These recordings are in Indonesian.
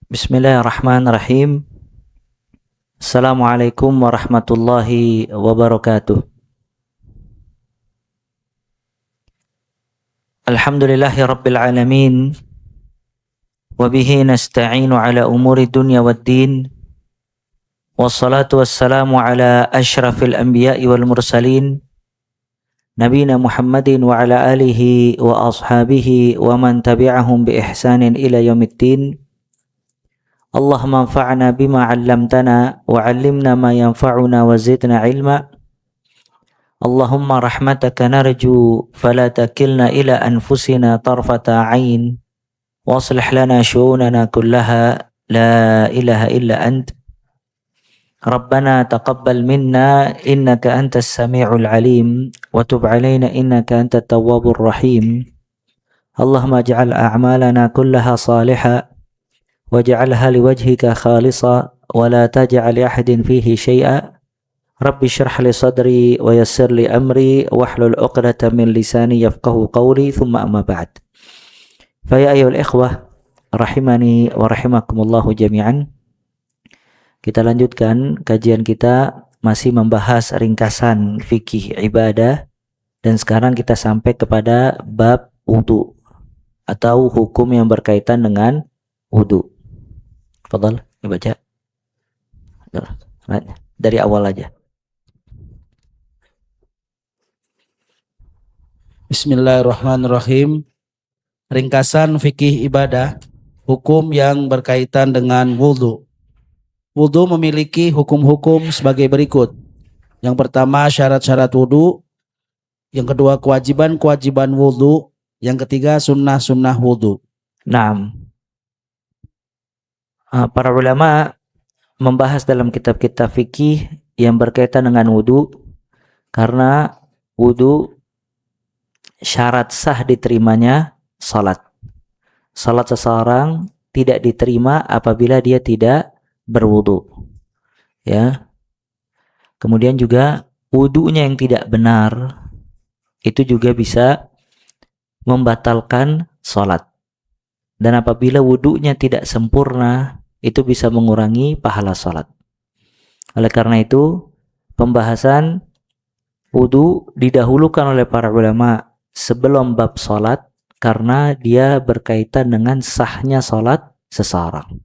Bismillahirrahmanirrahim. Assalamualaikum warahmatullahi wabarakatuh. Alhamdulillahi rabbil alamin. Wabihi nasta'inu ala umuri dunya waddin. Wassalatu wassalamu ala ashrafil anbiya'i wal mursalin. Nabina Muhammadin wa ala alihi wa ashabihi wa man tabi'ahum bi ihsanin ila yaumiddin. Allahumma anfa'na bima 'allamtana wa 'allimna ma yanfa'una wa zidna 'ilma. Allahumma rahmataka narju fala takilna ila anfusina tarfata 'ain wa aslih lana syu'unana kullaha la ilaha illa ant. Rabbana taqabbal minna innaka antas sami'ul 'alim wa tub 'alaina innaka antat tawwabur rahim. Allahumma ij'al a'malana kullaha salihah waj'alha liwajhika khalisa wa la taj'al li ahadin fihi syai'a. Rabbi shrah li sadri wa yassir li amri wahlul 'uqdatam min lisani yafqahu qawli thumma amma ba'd. Fa ya ayyuhal ikhwah rahimani wa rahimakumullahu jami'an. Kita lanjutkan kajian kita masih membahas ringkasan fikih ibadah, dan sekarang kita sampai kepada bab wudu atau hukum yang berkaitan dengan wudu. Fadhal, dibaca. Dari awal aja. Bismillahirrahmanirrahim. Ringkasan fikih ibadah, hukum yang berkaitan dengan wudu. Wudu memiliki hukum-hukum sebagai berikut. Yang pertama syarat-syarat wudu, yang kedua kewajiban-kewajiban wudu, yang ketiga sunnah-sunnah wudu. Naam. Para ulama membahas dalam kitab-kitab fikih yang berkaitan dengan wudu, karena wudu syarat sah diterimanya salat. Salat seseorang tidak diterima apabila dia tidak berwudu. Ya. Kemudian juga wudunya yang tidak benar itu juga bisa membatalkan salat. Dan apabila wudunya tidak sempurna, itu bisa mengurangi pahala salat. Oleh karena itu, pembahasan wudu didahulukan oleh para ulama sebelum bab salat, karena dia berkaitan dengan sahnya salat seseorang.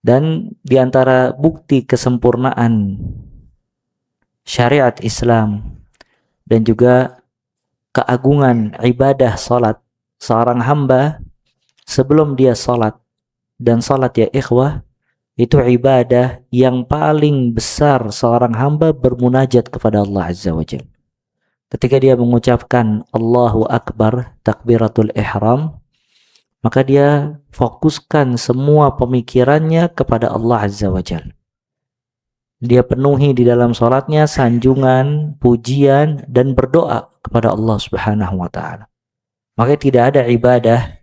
Dan di antara bukti kesempurnaan syariat Islam dan juga keagungan ibadah salat seorang hamba sebelum dia salat, dan salat ya ikhwah itu ibadah yang paling besar seorang hamba bermunajat kepada Allah Azza wa Jalla. Ketika dia mengucapkan Allahu Akbar, takbiratul ihram, maka dia fokuskan semua pemikirannya kepada Allah Azza wa Jalla. Dia penuhi di dalam salatnya sanjungan, pujian, dan berdoa kepada Allah Subhanahu wa ta'ala. Maka tidak ada ibadah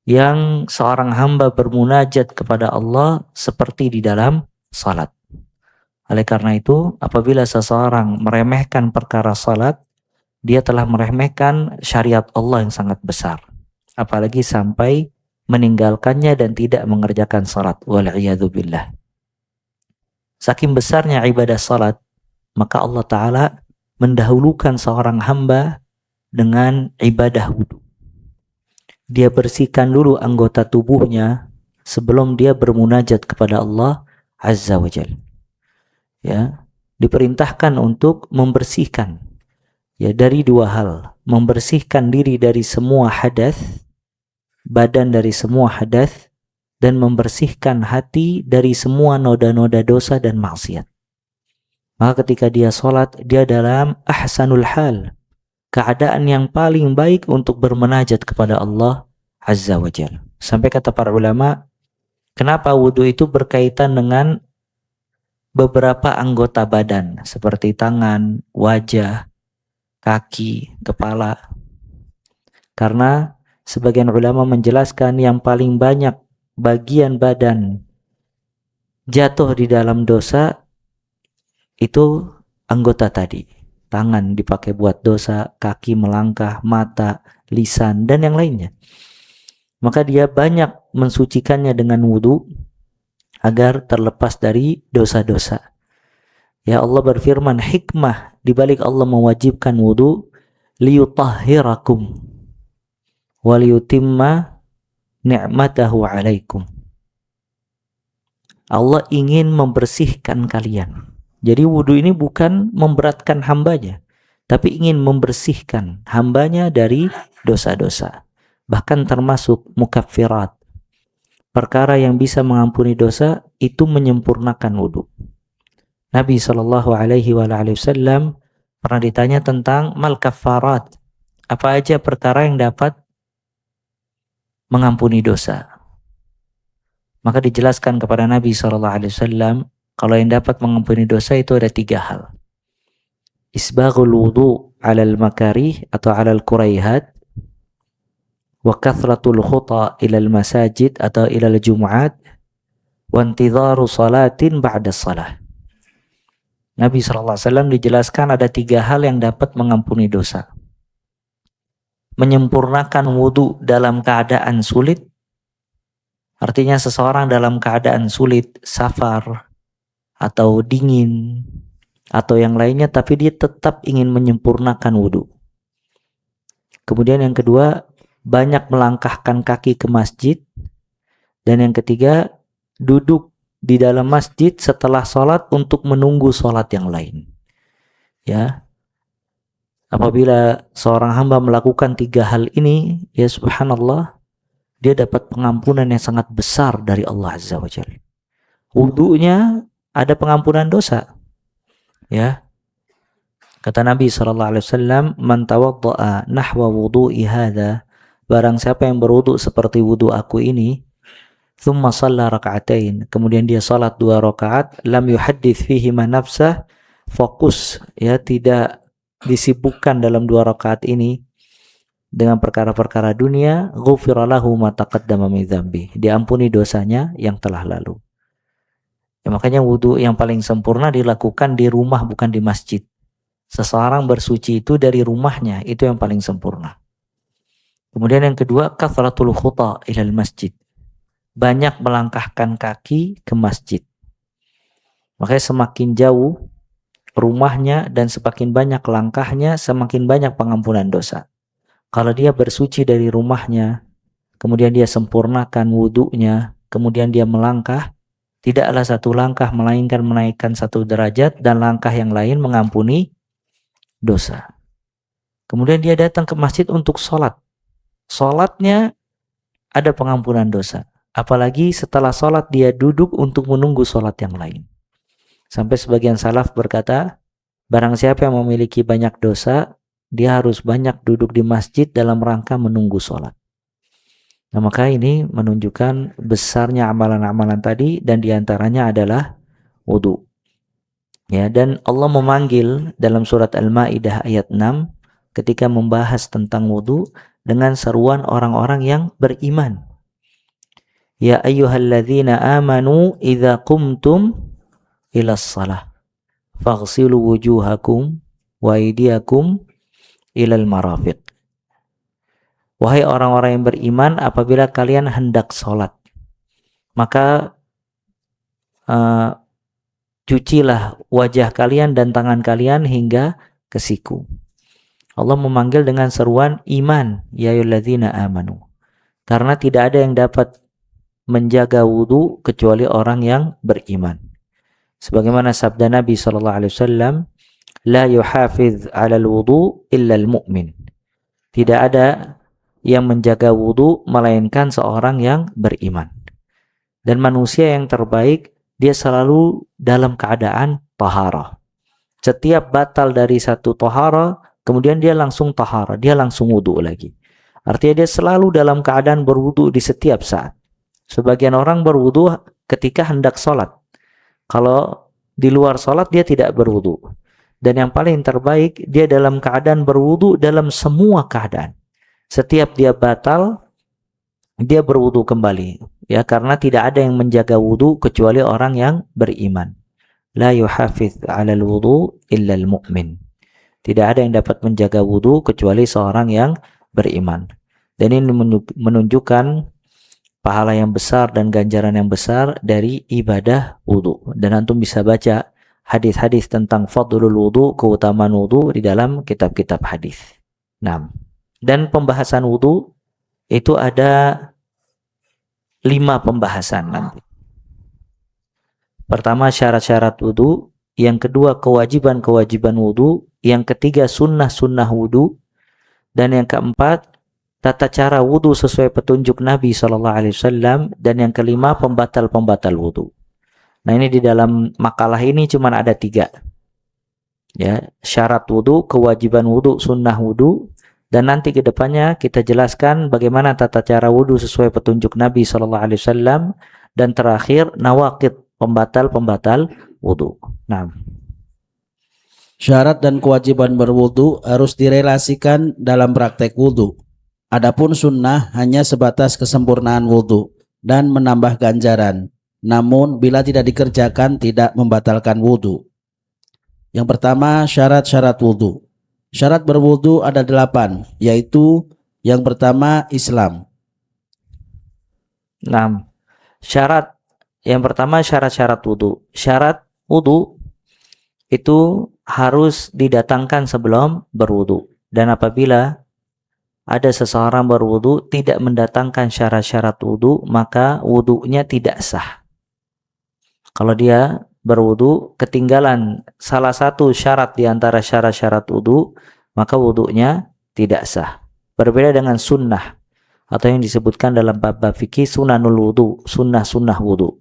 yang seorang hamba bermunajat kepada Allah seperti di dalam salat. Oleh karena itu, apabila seseorang meremehkan perkara salat, dia telah meremehkan syariat Allah yang sangat besar. Apalagi sampai meninggalkannya dan tidak mengerjakan salat. Wal'iyadzu billah. Saking besarnya ibadah salat, maka Allah Ta'ala mendahulukan seorang hamba dengan ibadah wudu. Dia bersihkan dulu anggota tubuhnya sebelum dia bermunajat kepada Allah Azza wa Jalla. Ya, diperintahkan untuk membersihkan ya dari dua hal, membersihkan diri dari semua hadas, badan dari semua hadas, dan membersihkan hati dari semua noda-noda dosa dan maksiat. Maka ketika dia sholat, dia dalam ahsanul hal, keadaan yang paling baik untuk bermunajat kepada Allah Azza wa Jalla. Sampai kata para ulama, kenapa wudu itu berkaitan dengan beberapa anggota badan seperti tangan, wajah, kaki, kepala. Karena sebagian ulama menjelaskan yang paling banyak bagian badan jatuh di dalam dosa itu anggota tadi. Tangan dipakai buat dosa, kaki melangkah, mata, lisan, dan yang lainnya. maka dia banyak mensucikannya dengan wudu agar terlepas dari dosa-dosa. Ya, Allah berfirman, hikmah di balik Allah mewajibkan wudu, liyutahhirakum wa liyutimma ni'matahu 'alaikum. Allah ingin membersihkan kalian. Jadi wudu ini bukan memberatkan hambanya, tapi ingin membersihkan hambanya dari dosa-dosa. Bahkan termasuk mukaffirat. Perkara yang bisa mengampuni dosa itu menyempurnakan wudu. Nabi SAW pernah ditanya tentang mal kaffarat. Apa aja perkara yang dapat mengampuni dosa? Maka dijelaskan kepada Nabi SAW, kalau yang dapat mengampuni dosa itu ada 3 hal. Isbaghul wudu 'alal makarih atau 'alal kuraihat, wa kathratul khuta ilal masajid atau ilal jumu'at, wa intidharu salatin ba'da salah. Nabi SAW dijelaskan ada 3 hal yang dapat mengampuni dosa. Menyempurnakan wudu dalam keadaan sulit, artinya seseorang dalam keadaan sulit, safar, atau dingin, atau yang lainnya, tapi dia tetap ingin menyempurnakan wudu. Kemudian yang kedua, banyak melangkahkan kaki ke masjid. Dan yang ketiga, duduk di dalam masjid setelah sholat untuk menunggu sholat yang lain. Ya, apabila seorang hamba melakukan 3 hal ini, ya subhanallah, dia dapat pengampunan yang sangat besar dari Allah Azza wa Jalla. Wudunya ada pengampunan dosa. Ya. Kata Nabi SAW, man tawadda'a nahwa wudu'i hadha, barang siapa yang berwudu seperti wudu aku ini, thumma shalla raka'atain, kemudian dia salat 2 rakaat, lam yuhaddits fihi ma nafsah, fokus, ya, tidak disibukkan dalam 2 rakaat ini dengan perkara-perkara dunia, ghufira lahu ma taqaddama min dzambi, diampuni dosanya yang telah lalu. Ya, makanya wudu yang paling sempurna dilakukan di rumah, bukan di masjid. Seseorang bersuci itu dari rumahnya, itu yang paling sempurna. Kemudian yang kedua, kathratul khuta ilal masjid, banyak melangkahkan kaki ke masjid. Makanya semakin jauh rumahnya dan semakin banyak langkahnya, semakin banyak pengampunan dosa. Kalau dia bersuci dari rumahnya, kemudian dia sempurnakan wudunya, kemudian dia melangkah, tidaklah satu langkah melainkan menaikkan 1 derajat, dan langkah yang lain mengampuni dosa. Kemudian dia datang ke masjid untuk sholat. Sholatnya ada pengampunan dosa. Apalagi setelah sholat dia duduk untuk menunggu sholat yang lain. Sampai sebagian salaf berkata, barang siapa yang memiliki banyak dosa, dia harus banyak duduk di masjid dalam rangka menunggu sholat. Nah, maka ini menunjukkan besarnya amalan-amalan tadi, dan diantaranya adalah wudu. Ya, dan Allah memanggil dalam surat Al-Maidah ayat 6 ketika membahas tentang wudu dengan seruan orang-orang yang beriman. Ya ayyuhalladzina amanu idza qumtum ilas shalah faghsilu wujuhakum wa aydiyakum ilal marafiq. Wahai orang-orang yang beriman, apabila kalian hendak sholat, maka cucilah wajah kalian dan tangan kalian hingga ke siku. Allah memanggil dengan seruan iman, ya ayyuhalladzina amanu. Karena tidak ada yang dapat menjaga wudu kecuali orang yang beriman. Sebagaimana sabda Nabi SAW, la yuhafiz 'alal wudu illa al-mu'min. Tidak ada yang menjaga wudu melainkan seorang yang beriman. Dan manusia yang terbaik, dia selalu dalam keadaan taharah. Setiap batal dari satu taharah, kemudian dia langsung taharah, dia langsung wudu lagi. Artinya dia selalu dalam keadaan berwudu di setiap saat. Sebagian orang berwudu ketika hendak sholat. Kalau di luar sholat dia tidak berwudu. Dan yang paling terbaik, dia dalam keadaan berwudu dalam semua keadaan. Setiap dia batal, dia berwudu kembali. Ya, karena tidak ada yang menjaga wudu kecuali orang yang beriman. La yuhafiz 'alal wudu illa al-mu'min. Tidak ada yang dapat menjaga wudu kecuali seorang yang beriman. Dan ini menunjukkan pahala yang besar dan ganjaran yang besar dari ibadah wudu. Dan antum bisa baca hadis-hadis tentang fadlul wudu, keutamaan wudu di dalam kitab-kitab hadis. Nah, dan pembahasan wudu itu ada 5 pembahasan nanti. Pertama syarat-syarat wudu, yang kedua kewajiban-kewajiban wudu, yang ketiga sunnah-sunnah wudu, dan yang keempat tata cara wudu sesuai petunjuk Nabi SAW, dan yang kelima pembatal-pembatal wudu. Nah, ini di dalam makalah ini cuma ada 3. Ya, syarat wudu, kewajiban wudu, sunnah wudu, dan nanti ke depannya kita jelaskan bagaimana tata cara wudu sesuai petunjuk Nabi SAW, dan terakhir nawaqid, pembatal-pembatal wudu. Nah, Syarat dan kewajiban berwudu harus direlasikan dalam praktek wudu. Adapun sunnah hanya sebatas kesempurnaan wudu dan menambah ganjaran. Namun bila tidak dikerjakan tidak membatalkan wudu. Yang pertama syarat-syarat wudu. Syarat berwudu ada 8, yaitu yang pertama Islam. Syarat yang pertama syarat-syarat wudu. Syarat wudu itu harus didatangkan sebelum berwudu. Dan apabila ada seseorang berwudu tidak mendatangkan syarat-syarat wudu, maka wudunya tidak sah. Kalau dia berwudu ketinggalan salah satu syarat di antara syarat-syarat wudu, maka wudunya tidak sah. Berbeda dengan sunnah atau yang disebutkan dalam bab fikih sunanul wudu, sunnah-sunnah wudu.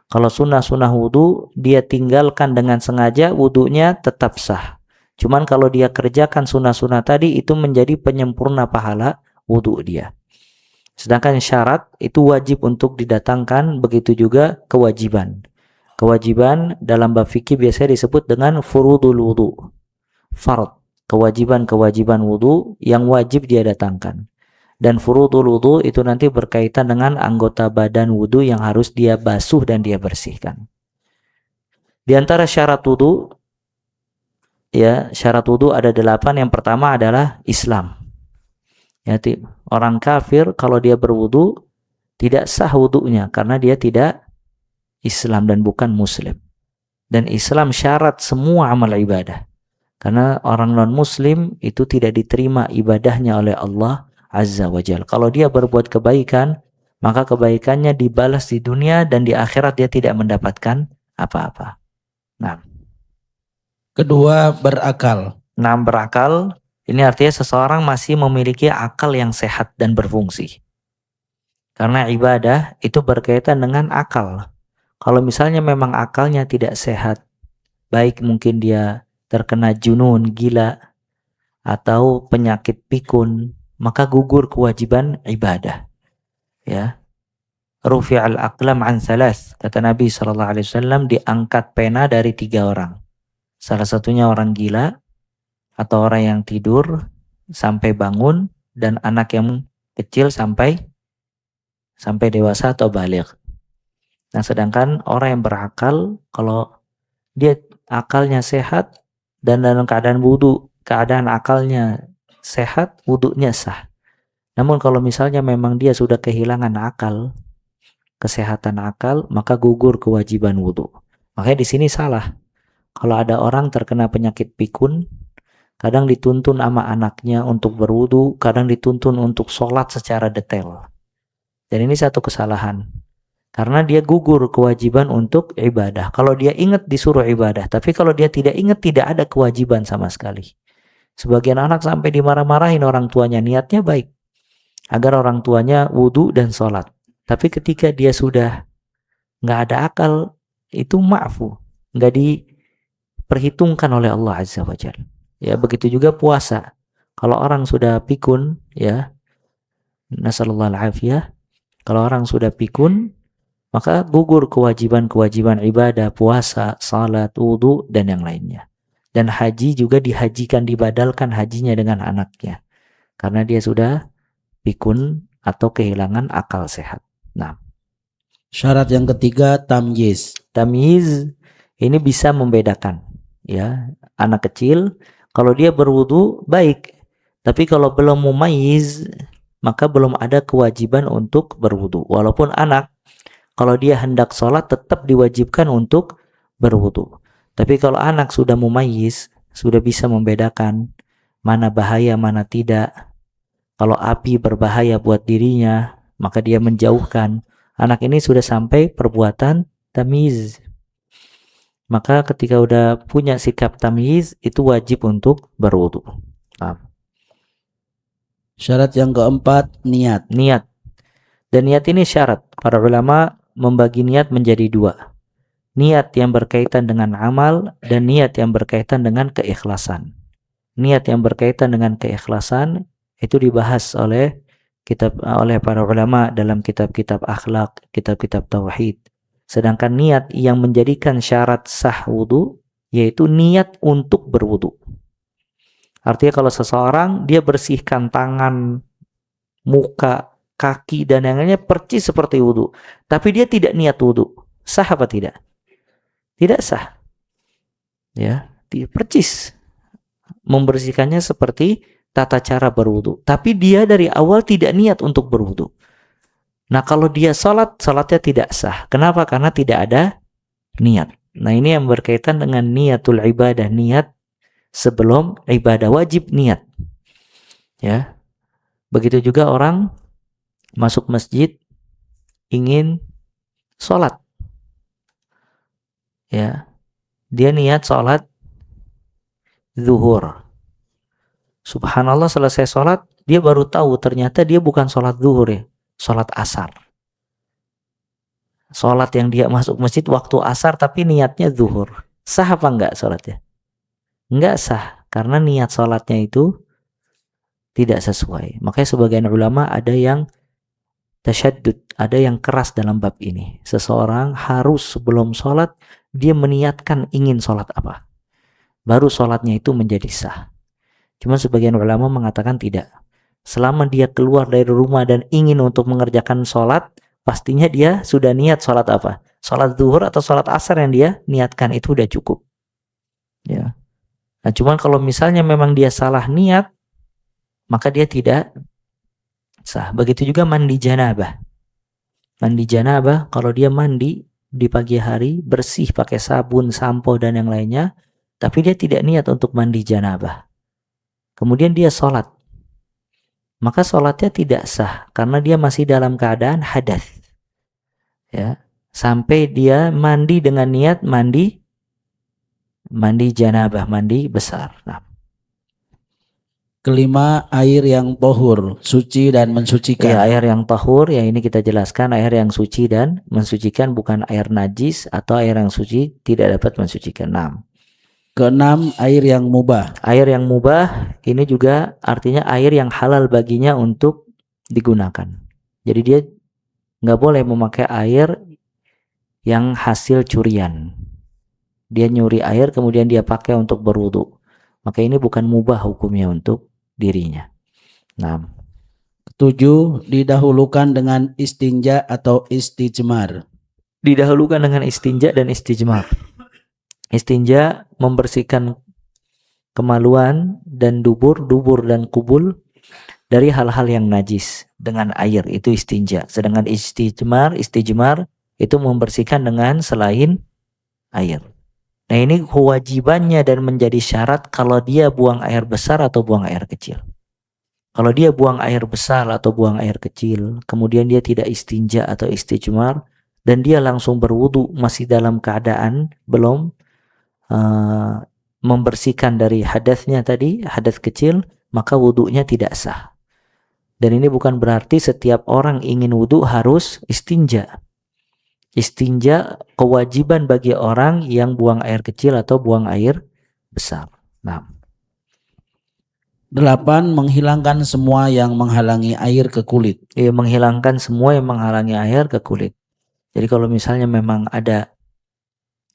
Kalau sunnah-sunnah wudu dia tinggalkan dengan sengaja, wudunya tetap sah. Cuman kalau dia kerjakan sunnah-sunnah tadi itu menjadi penyempurna pahala wudu dia. Sedangkan syarat itu wajib untuk didatangkan, begitu juga kewajiban. Kewajiban dalam bab fikih biasanya disebut dengan furudul wudu. Fard, kewajiban-kewajiban wudu yang wajib dia datangkan. Dan furudul wudu itu nanti berkaitan dengan anggota badan wudu yang harus dia basuh dan dia bersihkan. Di antara syarat wudu, ya, syarat wudu ada 8. Yang pertama adalah Islam. Ya, orang kafir kalau dia berwudu tidak sah wudunya karena dia tidak Islam dan bukan muslim. Dan Islam syarat semua amal ibadah. Karena orang non-muslim itu tidak diterima ibadahnya oleh Allah Azza wa Jalla. Kalau dia berbuat kebaikan, maka kebaikannya dibalas di dunia dan di akhirat dia tidak mendapatkan apa-apa. Nah, kedua berakal. Berakal ini artinya seseorang masih memiliki akal yang sehat dan berfungsi. Karena ibadah itu berkaitan dengan akal. Kalau misalnya memang akalnya tidak sehat, baik mungkin dia terkena junun, gila, atau penyakit pikun, maka gugur kewajiban ibadah. Ya, rufi'al aqlam an thalath, kata Nabi SAW, diangkat pena dari 3 orang. Salah satunya orang gila, atau orang yang tidur sampai bangun, dan anak yang kecil sampai dewasa atau baligh. Nah, sedangkan orang yang berakal, kalau dia akalnya sehat dan dalam keadaan wudu, keadaan akalnya sehat, wudunya sah. Namun kalau misalnya memang dia sudah kehilangan akal, kesehatan akal, maka gugur kewajiban wudu. Makanya di sini salah. Kalau ada orang terkena penyakit pikun, kadang dituntun sama anaknya untuk berwudu, kadang dituntun untuk sholat secara detail. Dan ini satu kesalahan. Karena dia gugur kewajiban untuk ibadah. Kalau dia ingat disuruh ibadah, tapi kalau dia tidak ingat tidak ada kewajiban sama sekali. Sebagian anak sampai dimarah-marahin orang tuanya, niatnya baik agar orang tuanya wudu dan sholat. Tapi ketika dia sudah nggak ada akal, itu ma'fu, nggak diperhitungkan oleh Allah Azza wa Jalla. Ya, begitu juga puasa. Kalau orang sudah pikun, ya, nasallallahu alaihi, kalau orang sudah pikun, maka gugur kewajiban-kewajiban ibadah, puasa, salat, wudu, dan yang lainnya. Dan haji juga dihajikan, dibadalkan hajinya dengan anaknya. Karena dia sudah pikun atau kehilangan akal sehat. Nah, syarat yang ketiga tamyiz. Tamyiz ini bisa membedakan. Ya, anak kecil kalau dia berwudu baik. Tapi kalau belum mumayyiz, maka belum ada kewajiban untuk berwudu. Walaupun anak, kalau dia hendak sholat tetap diwajibkan untuk berwudu. Tapi kalau anak sudah mumayyiz, sudah bisa membedakan mana bahaya, mana tidak. Kalau api berbahaya buat dirinya, maka dia menjauhkan. Anak ini sudah sampai perbuatan tamyiz. Maka ketika udah punya sikap tamyiz, itu wajib untuk berwudu. Nah, Syarat yang keempat, niat. niat. Dan niat ini syarat. Para ulama membagi niat menjadi dua. Niat yang berkaitan dengan amal dan niat yang berkaitan dengan keikhlasan. Niat yang berkaitan dengan keikhlasan itu dibahas oleh para ulama dalam kitab-kitab akhlak, kitab-kitab tauhid. Sedangkan niat yang menjadikan syarat sah wudu yaitu niat untuk berwudu. Artinya kalau seseorang dia bersihkan tangan, muka, kaki dan yang lainnya percis seperti wudu, tapi dia tidak niat wudu, sah apa tidak? Tidak sah. Ya, percis membersihkannya seperti tata cara berwudu, tapi dia dari awal tidak niat untuk berwudu. Nah, kalau dia salatnya tidak sah. Kenapa? Karena tidak ada niat. Nah, ini yang berkaitan dengan niatul ibadah, niat sebelum ibadah, wajib niat. Ya. Begitu juga orang masuk masjid ingin sholat. Ya. Dia niat sholat zuhur. Subhanallah, selesai sholat, dia baru tahu ternyata dia bukan sholat zuhur ya, sholat asar. Sholat yang dia masuk masjid waktu asar tapi niatnya zuhur. Sah apa enggak sholatnya? Enggak sah, karena niat sholatnya itu tidak sesuai. Makanya sebagian ulama ada yang tasyaddud, ada yang keras dalam bab ini. Seseorang harus sebelum sholat dia meniatkan ingin sholat apa, baru sholatnya itu menjadi sah. Cuma sebagian ulama mengatakan tidak. Selama dia keluar dari rumah dan ingin untuk mengerjakan sholat, pastinya dia sudah niat sholat apa? Sholat zuhur atau sholat asar yang dia niatkan itu udah cukup. Ya. Nah, cuman kalau misalnya memang dia salah niat, maka dia tidak sah. Begitu juga mandi janabah. Mandi janabah, kalau dia mandi di pagi hari, bersih pakai sabun, sampo dan yang lainnya, tapi dia tidak niat untuk mandi janabah. Kemudian dia sholat, maka sholatnya tidak sah karena dia masih dalam keadaan hadas. Ya, sampai dia mandi dengan niat mandi janabah, mandi besar. Nah, kelima, air yang tohur, suci dan mensucikan. ya, air yang tahur, ya ini kita jelaskan, air yang suci dan mensucikan, bukan air najis atau air yang suci tidak dapat mensucikan. Nah, keenam, air yang mubah. Air yang mubah ini juga artinya air yang halal baginya untuk digunakan. Jadi dia nggak boleh memakai air yang hasil curian. Dia nyuri air kemudian dia pakai untuk berwudu. Maka ini bukan mubah hukumnya untuk dirinya. Nah, ketujuh, didahulukan dengan istinja atau istijmar. Didahulukan dengan istinja dan istijmar. Istinja membersihkan kemaluan dan dubur dan kubul dari hal-hal yang najis dengan air, itu istinja. Sedangkan istijmar itu membersihkan dengan selain air. Nah, ini kewajibannya dan menjadi syarat kalau dia buang air besar atau buang air kecil. Kalau dia buang air besar atau buang air kecil, kemudian dia tidak istinja atau istijmar dan dia langsung berwudu masih dalam keadaan belum membersihkan dari hadasnya tadi, hadas kecil, maka wudunya tidak sah. Dan ini bukan berarti setiap orang ingin wudu harus istinja. Istinja kewajiban bagi orang yang buang air kecil atau buang air besar. Nah, 8, menghilangkan semua yang menghalangi air ke kulit. Menghilangkan semua yang menghalangi air ke kulit. Jadi kalau misalnya memang ada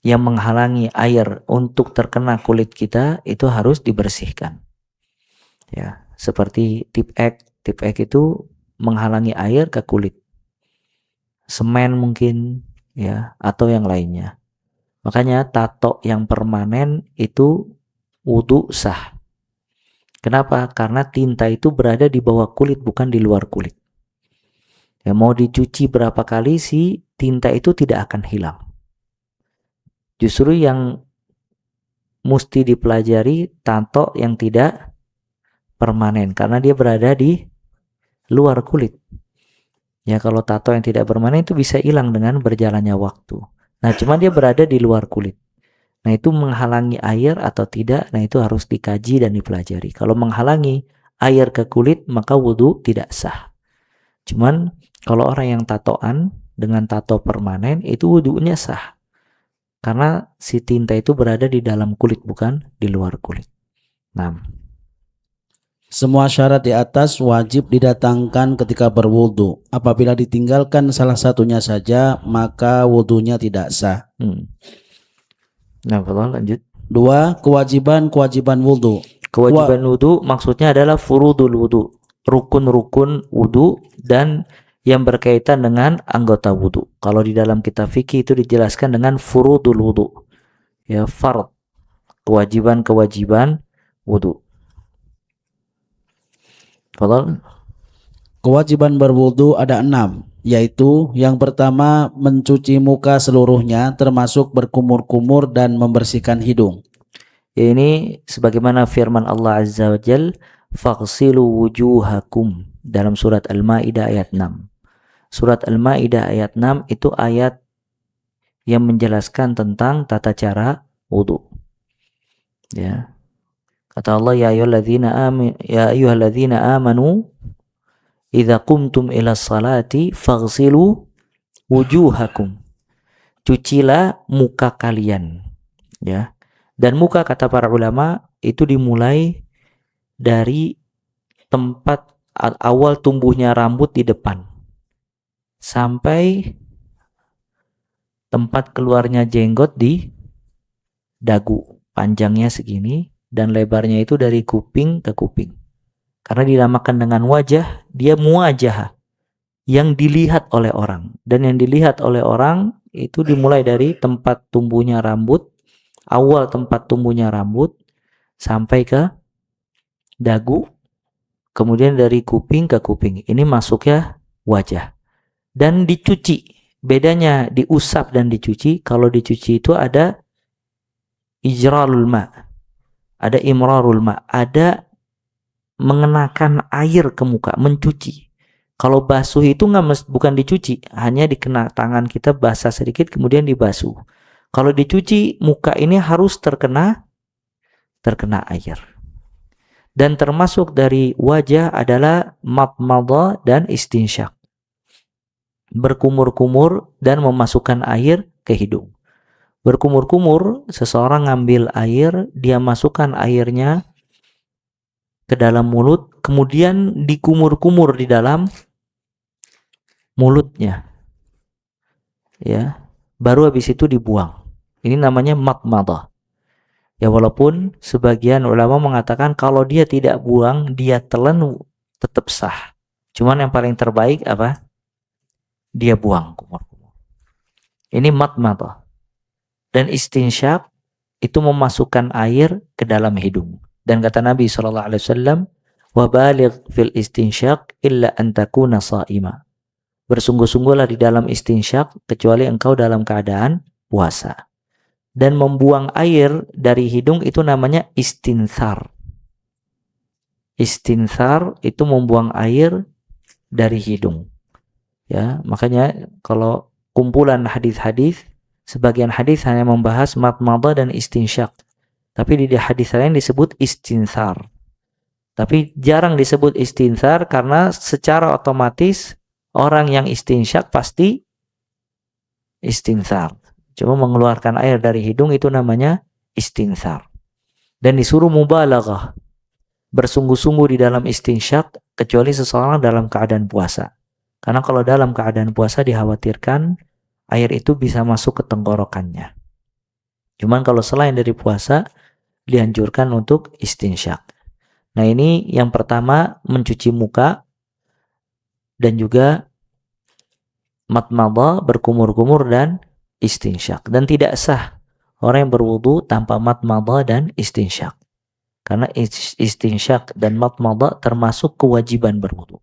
yang menghalangi air untuk terkena kulit kita, itu harus dibersihkan. Ya, seperti tip X itu menghalangi air ke kulit. Semen mungkin, ya, atau yang lainnya. Makanya tato yang permanen itu wudu sah. Kenapa? Karena tinta itu berada di bawah kulit, bukan di luar kulit. Ya, mau dicuci berapa kali sih, tinta itu tidak akan hilang. Justru yang mesti dipelajari tato yang tidak permanen, karena dia berada di luar kulit. Ya, kalau tato yang tidak permanen itu bisa hilang dengan berjalannya waktu. Nah, cuma dia berada di luar kulit. Nah, itu menghalangi air atau tidak, nah itu harus dikaji dan dipelajari. Kalau menghalangi air ke kulit, maka wudhu tidak sah. Cuman kalau orang yang tatoan dengan tato permanen, itu wudhunya sah. Karena si tinta itu berada di dalam kulit, bukan di luar kulit. Nah, Semua syarat di atas wajib didatangkan ketika berwudu. Apabila ditinggalkan salah satunya saja, maka wudunya tidak sah. Nah, kalau lanjut. 2. Kewajiban wudu. Kewajiban wudhu maksudnya adalah furudul wudhu, rukun-rukun wudhu dan yang berkaitan dengan anggota wudhu. Kalau di dalam kitab fikih itu dijelaskan dengan furudul wudhu, ya, fard, kewajiban wudhu. Kalau Kewajiban berwudu ada 6, yaitu yang pertama mencuci muka seluruhnya termasuk berkumur-kumur dan membersihkan hidung. ya, ini sebagaimana firman Allah Azza wa Jal, faghsilu wujuhakum dalam surat Al-Maidah ayat 6. Surat Al-Maidah ayat 6 itu ayat yang menjelaskan tentang tata cara wudu. Ya. Kata Allah, ya ayyuhalladzina amanu idza qumtum ila salati faghsilu wujuhakum. Cucilah muka kalian, ya. Dan muka, kata para ulama, itu dimulai dari tempat awal tumbuhnya rambut di depan sampai tempat keluarnya jenggot di dagu. Panjangnya segini dan lebarnya itu dari kuping ke kuping. Karena dinamakan dengan wajah, dia muwajah, yang dilihat oleh orang. Dan yang dilihat oleh orang itu dimulai dari tempat tumbuhnya rambut, awal tempat tumbuhnya rambut sampai ke dagu, kemudian dari kuping ke kuping. Ini masuknya wajah. Dan dicuci. Bedanya diusap dan dicuci. Kalau dicuci itu ada ijralul ma, ada imrarul ma, ada mengenakan air ke muka, mencuci. Kalau basuh itu bukan dicuci, hanya dikena tangan kita basah sedikit kemudian dibasuh. Kalau dicuci, muka ini harus terkena air. Dan termasuk dari wajah adalah madmadah dan istinsyak, berkumur-kumur dan memasukkan air ke hidung. Berkumur-kumur, seseorang ngambil air, dia masukkan airnya ke dalam mulut, kemudian dikumur-kumur di dalam mulutnya, ya, baru habis itu dibuang. Ini namanya madmadah. Ya, walaupun sebagian ulama mengatakan kalau dia tidak buang, dia telan, tetap sah. Cuman yang paling terbaik apa? Dia buang kumur-kumur. Ini madmadah. Dan istinsyak itu memasukkan air ke dalam hidung. Dan kata Nabi SAW, wabaligh fil istinsyak illa an takuna sha'ima. Bersungguh-sungguhlah di dalam istinsyak kecuali engkau dalam keadaan puasa. Dan membuang air dari hidung itu namanya istinthar. Istinthar itu membuang air dari hidung. Ya, makanya kalau kumpulan hadis-hadis, sebagian hadis hanya membahas madmadah dan istinsyak. Tapi di hadis lain disebut istinthar. Tapi jarang disebut istinthar karena secara otomatis orang yang istinsyak pasti istinthar. Cuma mengeluarkan air dari hidung itu namanya istinthar. Dan disuruh mubalaghah, bersungguh-sungguh di dalam istinsyak kecuali seseorang dalam keadaan puasa. Karena kalau dalam keadaan puasa dikhawatirkan air itu bisa masuk ke tenggorokannya. Cuman kalau selain dari puasa dianjurkan untuk istinsyak. Nah, ini yang pertama mencuci muka dan juga madmadah, berkumur-kumur dan istinsyak. Dan tidak sah orang yang berwudu tanpa madmadah dan istinsyak. Karena istinsyak dan madmadah termasuk kewajiban berwudu.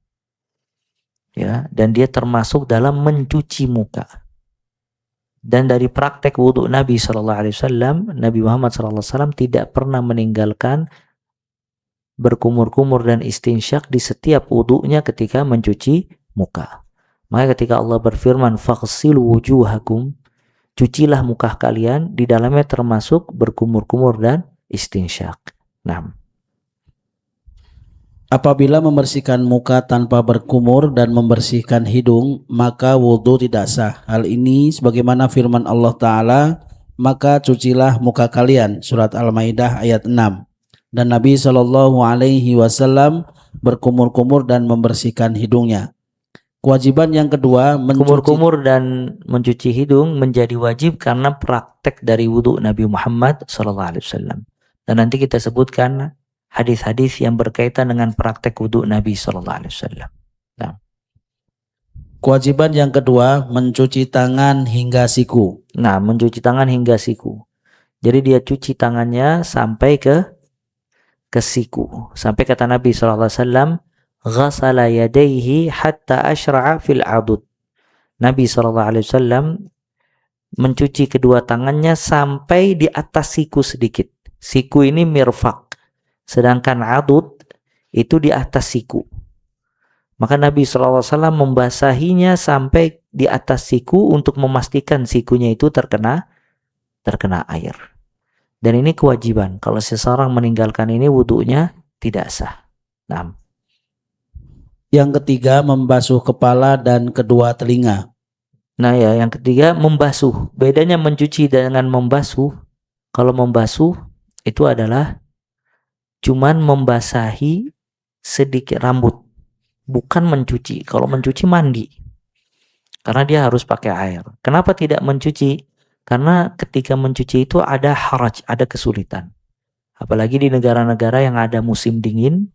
Ya, dan dia termasuk dalam mencuci muka. Dan dari praktek wudu Nabi SAW, Nabi Muhammad SAW tidak pernah meninggalkan berkumur-kumur dan istinsyak di setiap wudunya ketika mencuci muka. Maka ketika Allah berfirman, "Faghsilu wujuhakum", cucilah muka kalian, di dalamnya termasuk berkumur-kumur dan istinsyak. Nah, Apabila membersihkan muka tanpa berkumur dan membersihkan hidung, maka wudhu tidak sah. Hal ini sebagaimana firman Allah Ta'ala, maka cucilah muka kalian. Surat Al-Maidah ayat 6. Dan Nabi SAW berkumur-kumur dan membersihkan hidungnya. Kewajiban yang kedua, kumur-kumur dan mencuci hidung menjadi wajib karena praktek dari wudhu Nabi Muhammad SAW. Dan nanti kita sebutkan hadis-hadis yang berkaitan dengan praktek wudhu Nabi SAW. Nah. Kewajiban yang kedua, mencuci tangan hingga siku. Nah, mencuci tangan hingga siku. Jadi dia cuci tangannya sampai ke siku. Sampai kata Nabi SAW, "Ghasala yadayhi hatta ashra'a fil adud." Nabi SAW mencuci kedua tangannya sampai di atas siku sedikit. Siku ini mirfaq. Sedangkan adud itu di atas siku. Maka Nabi SAW membasahinya sampai di atas siku untuk memastikan sikunya itu terkena air. Dan ini kewajiban. Kalau seseorang meninggalkan ini, wudunya tidak sah. Nah. Yang ketiga, membasuh kepala dan kedua telinga. Nah ya, yang ketiga membasuh. Bedanya mencuci dengan membasuh. Kalau membasuh itu adalah cuman membasahi sedikit rambut, bukan mencuci. Kalau mencuci mandi, karena dia harus pakai air. Kenapa tidak mencuci? Karena ketika mencuci itu ada haraj, ada kesulitan. Apalagi di negara-negara yang ada musim dingin,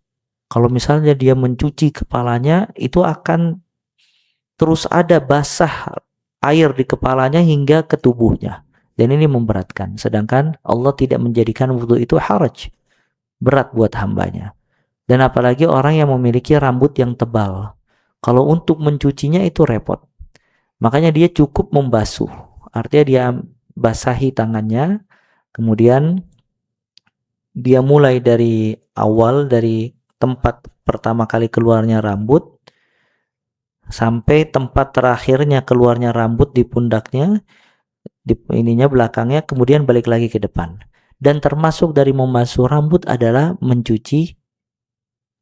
kalau misalnya dia mencuci kepalanya, itu akan terus ada basah air di kepalanya hingga ke tubuhnya. Dan ini memberatkan. Sedangkan Allah tidak menjadikan wudu itu haraj, berat buat hambanya. Dan apalagi orang yang memiliki rambut yang tebal, kalau untuk mencucinya itu repot. Makanya dia cukup membasuh. Artinya dia basahi tangannya, kemudian dia mulai dari awal, dari tempat pertama kali keluarnya rambut sampai tempat terakhirnya keluarnya rambut di pundaknya, di ininya belakangnya, kemudian balik lagi ke depan. Dan termasuk dari membasuh rambut adalah mencuci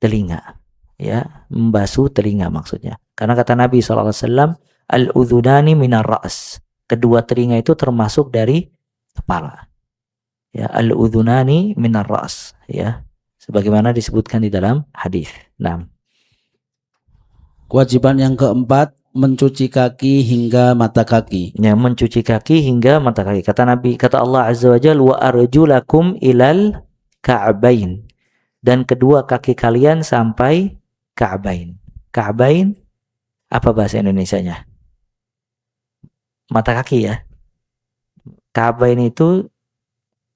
telinga, ya, membasuh telinga maksudnya. Karena kata Nabi SAW, al-udhunani minar ra's, kedua telinga itu termasuk dari kepala. Ya, al-udhunani minar ra's, ya, sebagaimana disebutkan di dalam hadis. Nah. Kewajiban yang keempat, mencuci kaki hingga mata kaki. Ya, mencuci kaki hingga mata kaki. Kata Nabi, kata Allah Azza wa Jalla, wa arjulakum ilal ka'bain. Dan kedua kaki kalian sampai ka'bain. Ka'bain apa bahasa Indonesianya? Mata kaki ya. Ka'bain itu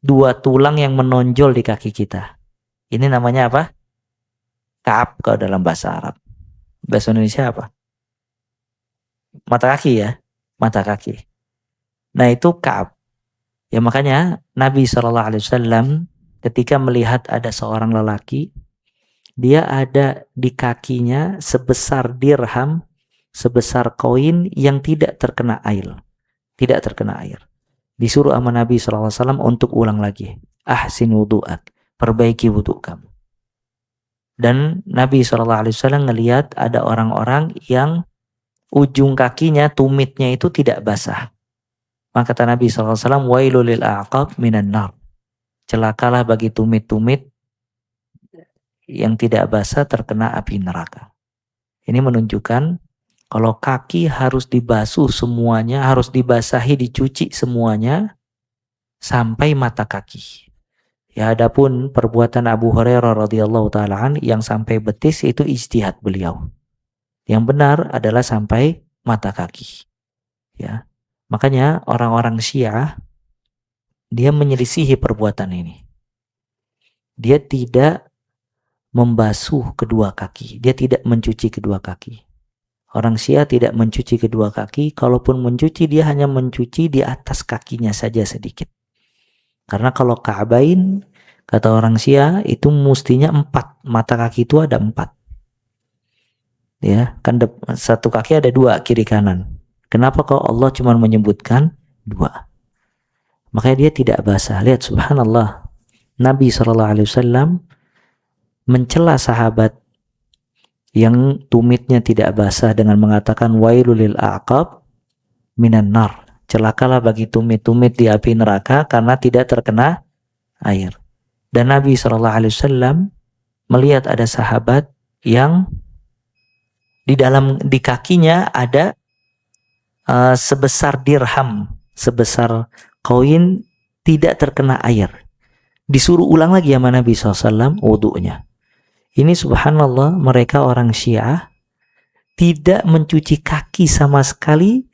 dua tulang yang menonjol di kaki kita. Ini namanya apa? Ka'ab kalau dalam bahasa Arab. Bahasa Indonesia apa? Mata kaki ya. Mata kaki. Nah itu Ka'ab. Ya makanya Nabi SAW ketika melihat ada seorang lelaki, dia ada di kakinya sebesar dirham, sebesar koin yang tidak terkena air. Tidak terkena air. Disuruh sama Nabi SAW untuk ulang lagi. Ahsin wudu'ak. Perbaiki wudu' kamu. Dan Nabi SAW ngelihat ada orang-orang yang ujung kakinya, tumitnya itu tidak basah. Maka kata Nabi SAW, wailul lil a'qab minan nar. Celakalah bagi tumit-tumit yang tidak basah terkena api neraka. Ini menunjukkan kalau kaki harus dibasuh semuanya, harus dibasahi, dicuci semuanya sampai mata kaki. Ya, adapun perbuatan Abu Hurairah radhiyallahu taala yang sampai betis itu ijtihad beliau. Yang benar adalah sampai mata kaki. Ya. Makanya orang-orang Syiah dia menyelisihi perbuatan ini. dia tidak membasuh kedua kaki, dia tidak mencuci kedua kaki. Orang Syiah tidak mencuci kedua kaki, kalaupun mencuci dia hanya mencuci di atas kakinya saja sedikit. Karena kalau Ka'bain, kata orang Syiah itu mestinya 4, mata kaki itu ada 4. Ya, kan satu kaki ada 2 kiri kanan. Kenapa kok Allah cuma menyebutkan 2? Makanya dia tidak basah. Lihat subhanallah. Nabi SAW mencela sahabat yang tumitnya tidak basah dengan mengatakan wailul lil a'qab minan nar. Celakalah bagi tumit-tumit di api neraka karena tidak terkena air. Dan Nabi SAW melihat ada sahabat yang di kakinya ada sebesar dirham, sebesar koin tidak terkena air. Disuruh ulang lagi sama Nabi SAW wudunya. Ini subhanallah, mereka orang Syiah tidak mencuci kaki sama sekali,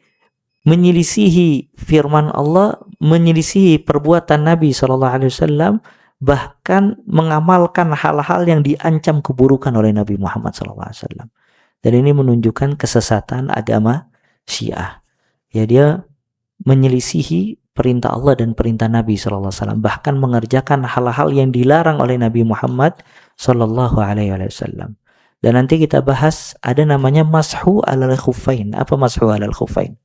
menyelisihi firman Allah, menyelisihi perbuatan Nabi SAW, bahkan mengamalkan hal-hal yang diancam keburukan oleh Nabi Muhammad SAW. Dan ini menunjukkan kesesatan agama Syiah. Ya, dia menyelisihi perintah Allah dan perintah Nabi SAW, bahkan mengerjakan hal-hal yang dilarang oleh Nabi Muhammad SAW. Dan nanti kita bahas ada namanya mashu alal khuffain. Apa mashu alal khuffain?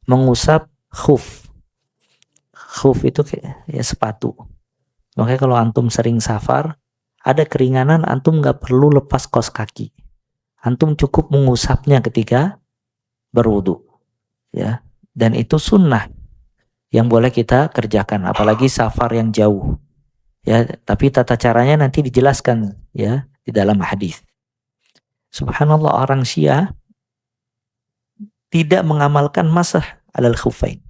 Mengusap khuf. Khuf itu kayak ya sepatu. Makanya kalau antum sering safar, ada keringanan, antum nggak perlu lepas kaos kaki. Antum cukup mengusapnya ketika berwudu, ya. Dan itu sunnah yang boleh kita kerjakan, apalagi safar yang jauh, ya. Tapi tata caranya nanti dijelaskan, ya, di dalam hadis. Subhanallah, orang Syiah tidak mengamalkan masah alal khuffain.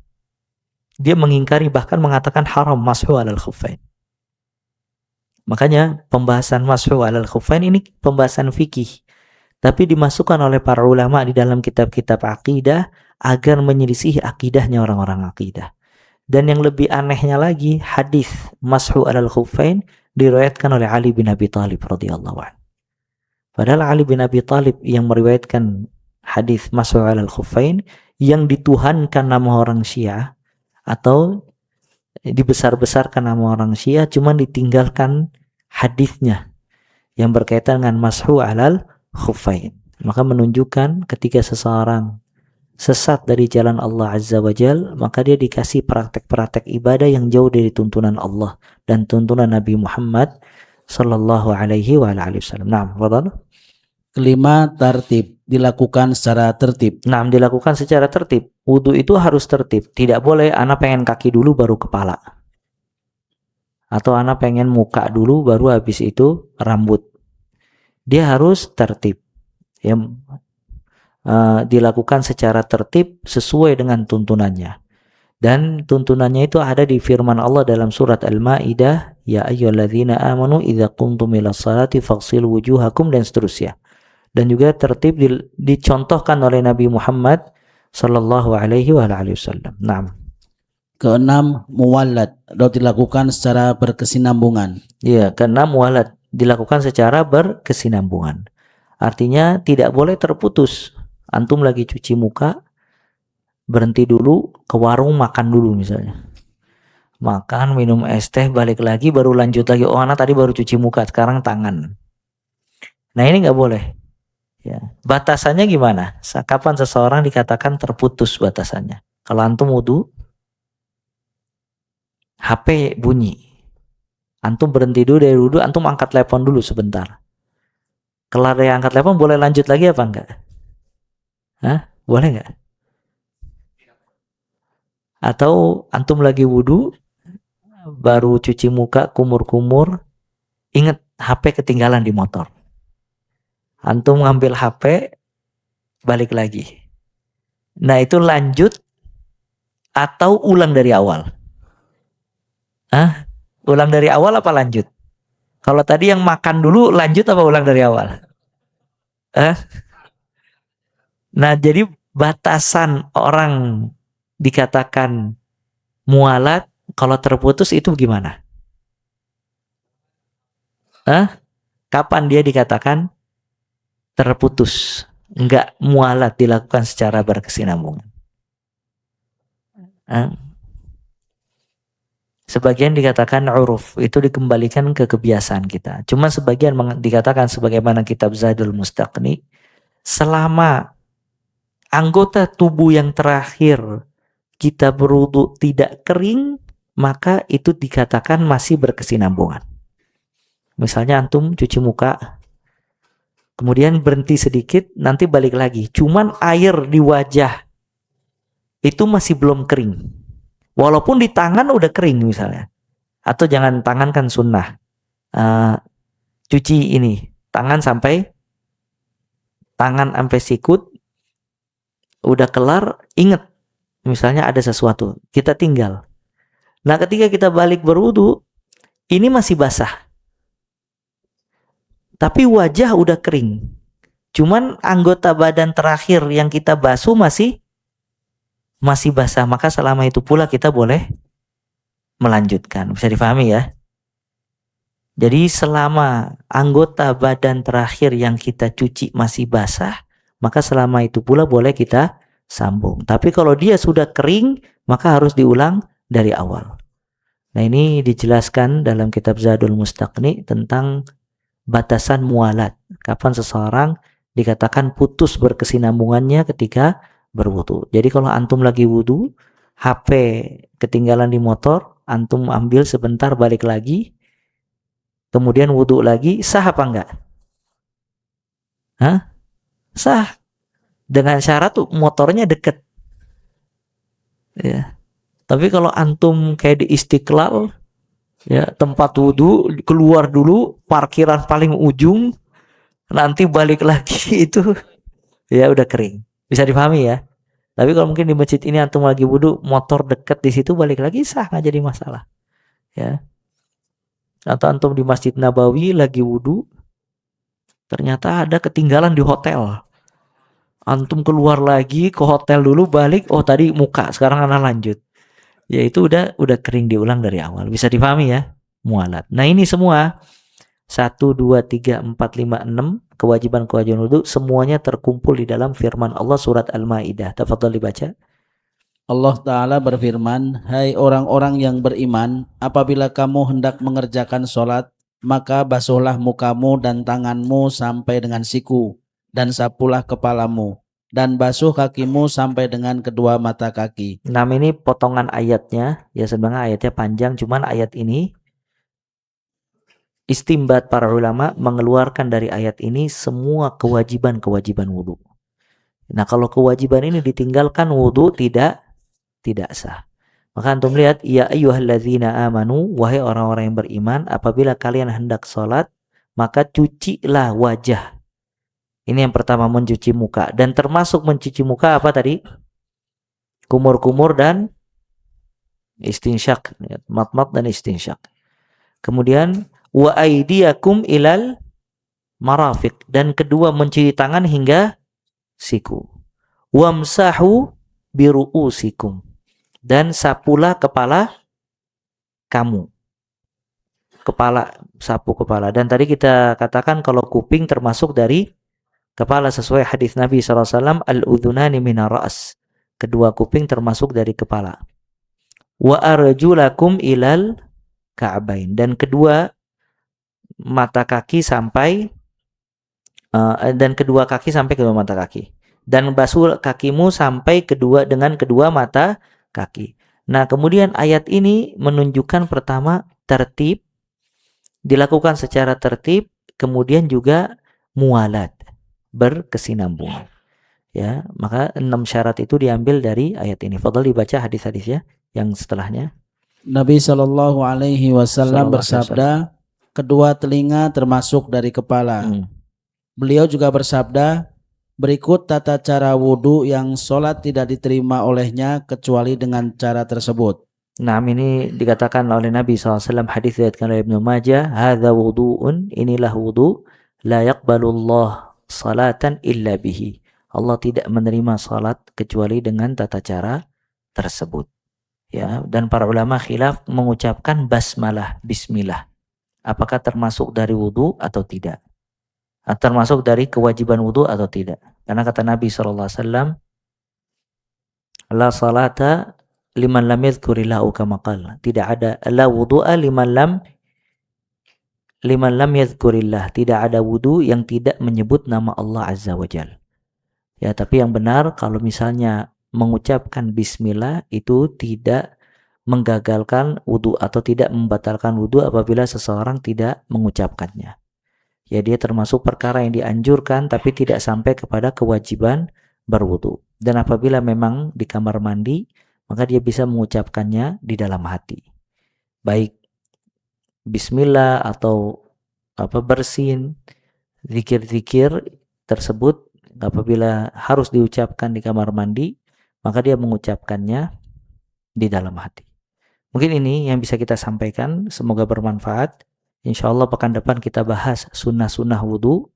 Dia mengingkari, bahkan mengatakan haram mashu alal khuffain. Makanya pembahasan mashu alal khuffain ini pembahasan fikih, tapi dimasukkan oleh para ulama di dalam kitab-kitab akidah agar menyelisih akidahnya orang-orang akidah. Dan yang lebih anehnya lagi, hadis mashu alal khuffain diriwayatkan oleh Ali bin Abi Thalib radhiyallahu anhu. Padahal Ali bin Abi Thalib yang meriwayatkan hadis mashu alal khuffain yang dituhankan nama orang Syiah atau dibesar-besarkan nama orang Syiah, cuma ditinggalkan hadisnya yang berkaitan dengan mashu alal khuffain. Maka menunjukkan ketika seseorang sesat dari jalan Allah Azza wa Jal, maka dia dikasih praktek-praktek ibadah yang jauh dari tuntunan Allah dan tuntunan Nabi Muhammad sallallahu alaihi wa alihi wasallam. Naam, fadhal. Kelima, tartib, dilakukan secara tertib. Naam, dilakukan secara tertib. Wudu itu harus tertib. Tidak boleh anak pengen kaki dulu baru kepala. Atau anak pengen muka dulu baru habis itu rambut. Dia harus tertib. Ya, dilakukan secara tertib sesuai dengan tuntunannya. Dan tuntunannya itu ada di firman Allah dalam surat Al-Maidah, ya ayyuhalladzina amanu idza qumtum ilas salati faghsilu wujuhakum, dan seterusnya. Dan juga tertib dicontohkan oleh Nabi Muhammad sallallahu alaihi wasallam. Naam. Keenam, muwalad, atau dilakukan secara berkesinambungan. Ya, keenam muwalad, dilakukan secara berkesinambungan. Artinya tidak boleh terputus. Antum lagi cuci muka, berhenti dulu, ke warung makan dulu misalnya. Makan, minum es teh, balik lagi, baru lanjut lagi. Oh, anak tadi baru cuci muka, sekarang tangan. Nah, ini nggak boleh. Ya. Batasannya gimana? Kapan seseorang dikatakan terputus batasannya? Kalau antum wudu, HP bunyi. Antum berhenti dulu dari wudu, antum angkat telepon dulu sebentar. Kelar dari angkat telepon, boleh lanjut lagi apa enggak? Hah? Boleh nggak? Atau antum lagi wudu, baru cuci muka, kumur-kumur, ingat HP ketinggalan di motor. Antum ngambil HP, balik lagi. Nah, itu lanjut atau ulang dari awal? Hah? Ulang dari awal apa lanjut? Kalau tadi yang makan dulu, lanjut apa ulang dari awal? Hah? Nah, jadi batasan orang dikatakan mualat kalau terputus itu gimana? Kapan dia dikatakan terputus, enggak mualat dilakukan secara berkesinambungan? Sebagian dikatakan uruf, itu dikembalikan ke kebiasaan kita. Cuma sebagian dikatakan sebagaimana kitab Zadul Mustaqni, selama anggota tubuh yang terakhir kita berwudu tidak kering, maka itu dikatakan masih berkesinambungan. Misalnya antum cuci muka, kemudian berhenti sedikit, nanti balik lagi. Cuman air di wajah itu masih belum kering. Walaupun di tangan udah kering misalnya. Atau jangan tangan kan sunnah. Cuci ini, tangan sampai sikut, udah kelar, ingat. Misalnya ada sesuatu, kita tinggal. Nah ketika kita balik berwudu, ini masih basah. Tapi wajah udah kering. Cuman anggota badan terakhir yang kita basuh masih basah, maka selama itu pula kita boleh melanjutkan. Bisa difahami ya? Jadi selama anggota badan terakhir yang kita cuci masih basah, maka selama itu pula boleh kita sambung. Tapi kalau dia sudah kering, maka harus diulang dari awal. Nah ini dijelaskan dalam kitab Zadul Mustaqni tentang batasan mualat. Kapan seseorang dikatakan putus berkesinambungannya ketika berwudu. Jadi kalau antum lagi wudu, HP ketinggalan di motor, antum ambil sebentar balik lagi, kemudian wudu lagi, sah apa enggak? Sah. Dengan syarat tuh motornya deket. Ya. Tapi kalau antum kayak di Istiqlal, ya tempat wudu, keluar dulu, parkiran paling ujung, nanti balik lagi itu ya udah kering. Bisa dipahami ya? Tapi kalau mungkin di masjid ini antum lagi wudu, motor deket di situ, balik lagi sah, nggak jadi masalah. Ya. Atau antum di Masjid Nabawi lagi wudu, ternyata ada ketinggalan di hotel. Antum keluar lagi ke hotel dulu, balik, oh tadi muka, sekarang anak lanjut. Ya itu udah kering, diulang dari awal. Bisa dipahami ya? Mualat. Nah ini semua 1, 2, 3, 4, 5, 6 kewajiban-kewajiban wudu semuanya terkumpul di dalam firman Allah surat Al-Maidah. Tafadhol dibaca. Allah Ta'ala berfirman, hai orang-orang yang beriman, apabila kamu hendak mengerjakan sholat, maka basuhlah mukamu dan tanganmu sampai dengan siku, dan sapulah kepalamu, dan basuh kakimu sampai dengan kedua mata kaki. Nah ini potongan ayatnya, ya sebenarnya ayatnya panjang, cuman ayat ini istimbat para ulama mengeluarkan dari ayat ini semua kewajiban-kewajiban wudu. Nah kalau kewajiban ini ditinggalkan, wudu tidak sah. Maka antum lihat, ya ayyuhalladzina amanu, wahai orang-orang yang beriman, apabila kalian hendak sholat, maka cucilah wajah. Ini yang pertama, mencuci muka. Dan termasuk mencuci muka apa tadi? Kumur-kumur dan istinsyak, mat-mat dan istinsyak. Kemudian wa aydiyakum ilal marafiq, dan kedua mencuci tangan hingga siku. Wamsahu biru'usikum, dan sapulah kepala kamu. Sapu kepala. Dan tadi kita katakan kalau kuping termasuk dari kepala sesuai hadis Nabi SAW, al-udhunani minar ra's. Kedua kuping termasuk dari kepala. Wa arjulakum ilal ka'bain, dan kedua mata kaki sampai kedua kaki sampai kedua mata kaki. Dan basuh kakimu sampai dengan kedua mata kaki. Nah, kemudian ayat ini menunjukkan pertama tertib, dilakukan secara tertib, kemudian juga mualat, berkesinambungan. Ya, maka 6 syarat itu diambil dari ayat ini. Fadhal dibaca hadis-hadisnya yang setelahnya. Nabi Shallallahu Alaihi Wasallam bersabda, kedua telinga termasuk dari kepala. Beliau juga bersabda, berikut tata cara wudu yang sholat tidak diterima olehnya kecuali dengan cara tersebut. Nah, ini dikatakan oleh Nabi SAW, hadis diriwayatkan oleh Ibnu Majah, hadza wudu'un, inilah wudu, la yaqbalullah salatan illa bihi. Allah tidak menerima salat kecuali dengan tata cara tersebut. Ya, dan para ulama khilaf mengucapkan basmalah, bismillah. apakah termasuk dari wudu atau tidak, termasuk dari kewajiban wudu atau tidak. Karena kata Nabi SAW, la salata liman lam yadhkurillahu kama qala. Tidak ada la wudu'a liman lam yadhkurillah. Tidak ada wudu yang tidak menyebut nama Allah Azza wa Jal. Ya, tapi yang benar kalau misalnya mengucapkan bismillah itu tidak menggagalkan wudu atau tidak membatalkan wudu apabila seseorang tidak mengucapkannya. Ya, dia termasuk perkara yang dianjurkan tapi tidak sampai kepada kewajiban berwudu. Dan apabila memang di kamar mandi, maka dia bisa mengucapkannya di dalam hati. Baik bismillah atau bersin, zikir-zikir tersebut apabila harus diucapkan di kamar mandi, maka dia mengucapkannya di dalam hati. Mungkin ini yang bisa kita sampaikan, semoga bermanfaat. Insya Allah pekan depan kita bahas sunnah-sunnah wudu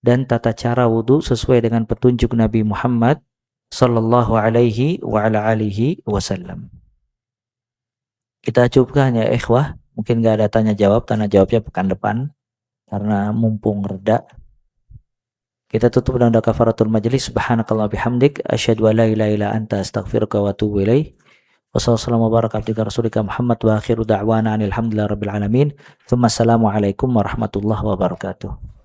dan tata cara wudu sesuai dengan petunjuk Nabi Muhammad sallallahu alaihi wa ala alihi wasallam. Kita cukupkan ya ikhwah, mungkin gak ada tanya jawab jawabnya pekan depan karena mumpung reda. Kita tutup dengan doa kafaratul majlis. Subhanakallah bihamdik asyhadu an la ilaha illa anta astaghfiruka wa atubu ilaik. Wassalamu warahmatullahi wabarakatuh. Muhammad wa akhiru da'wana alhamdulillahi rabbil alamin. Tsumma assalamu alaikum warahmatullahi wabarakatuh.